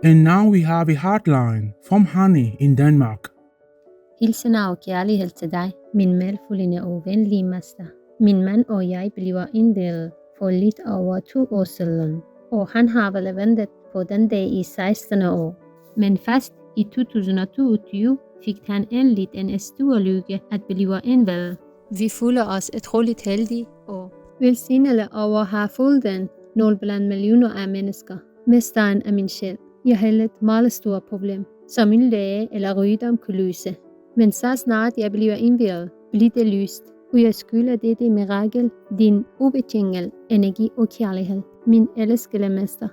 And now we have a hotline from Hanne in Denmark. Hilsener og kærlighed til dig, min medfølgende og venlige mester. Min mand og jeg bliver indviet for lidt over 2 år siden, og han har vel ventet på den dag i 16 år. Men først i 2022 fik han endelig en stor lykke at blive indviet. Vi føler os utroligt heldige og velsignede over at have fået den 0 blandt millioner af mennesker. Mesteren af min sjæl. Jeg havde et meget stort problem, som min læge eller rygdom kunne løse. Men så snart jeg bliver indviet, bliver det løst, og jeg skylder dette mirakel din ubetingede energi og kærlighed, min elskede mester.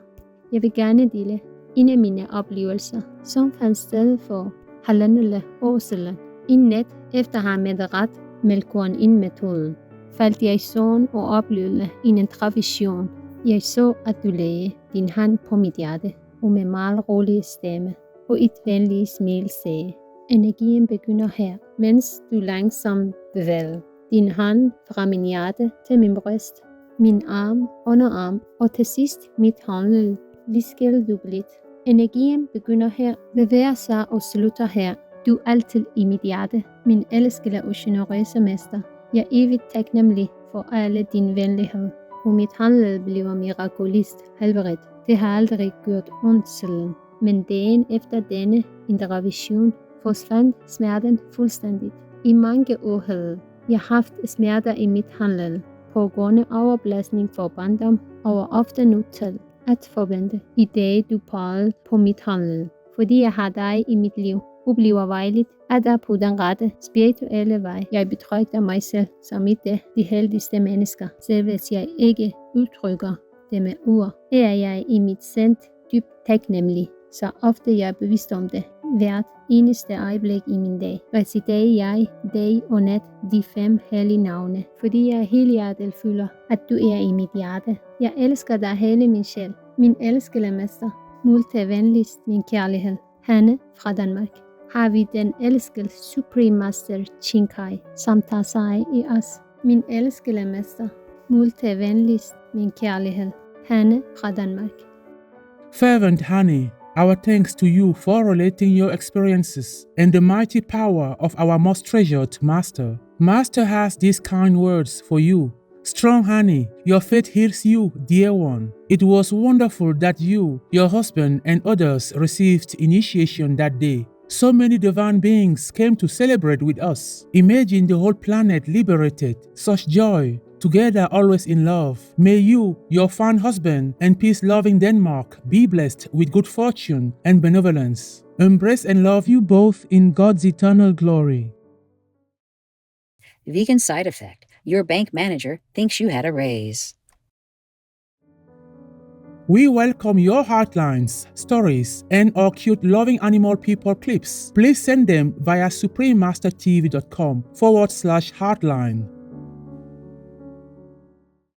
Jeg vil gerne dele en af mine oplevelser, som fandt sted for 1,5 år siden. En nat efter at have medret mælkorn-ind-metoden, faldt jeg i søvn og oplevede en intravision. Jeg så, at du lagde din hånd på mit hjerte, og med meget rolig stemme og et venligt smil sagde: energien begynder her, mens du langsomt bevæger din hånd fra min hjerte til min bryst, min arm, underarm og til sidst mit håndled. Viskede du blidt. Energien begynder her, bevæger sig og slutter her. Du er altid i mit hjerte, min elskede og generøse mester. Jeg er evigt taknemmelig for alle din venlighed, og mit håndled bliver mirakulist helbredt. Det har aldrig gjort ondt siden, men dagen efter denne intervention forsvandt smerten fuldstændigt. I mange år havde jeg haft smerter i mit håndled, på grund af overbelastning for barndom, og var ofte nødt til at forvente i dag du pegede på mit håndled, fordi jeg har dig i mit liv, og bliver vejledt, at der på den rette spirituelle vej. Jeg betragter mig selv som et af de heldigste mennesker, selv hvis jeg ikke udtrykker det med ord. Er jeg i mit sind dybt taknemmelig, så ofte jeg er bevidst om det. Hvert eneste øjeblik i min dag reciterer jeg dag og nat de 5 hellige navne, fordi jeg helhjertet føler, at du er i mit hjerte. Jeg elsker dig hele min sjæl, min elskede mester. Multe venligst min kærlighed. Hanne fra Danmark. Har vi den elskede Supreme Master Chinkai, som tager sig i os. Min elskede mester. Multe venligst min kærlighed. Hanne fra Danmark. Fervent Hanne, our thanks to you for relating your experiences and the mighty power of our most treasured Master. Master has these kind words for you. Strong Hanne, your faith hears you, dear one. It was wonderful that you, your husband, and others received initiation that day. So many divine beings came to celebrate with us. Imagine the whole planet liberated. Such joy. Together always in love. May you, your fine husband, and peace-loving Denmark be blessed with good fortune and benevolence. Embrace and love you both in God's eternal glory. Vegan side effect. Your bank manager thinks you had a raise. We welcome your heartlines, stories, and our cute loving animal people clips. Please send them via suprememastertv.com/heartline.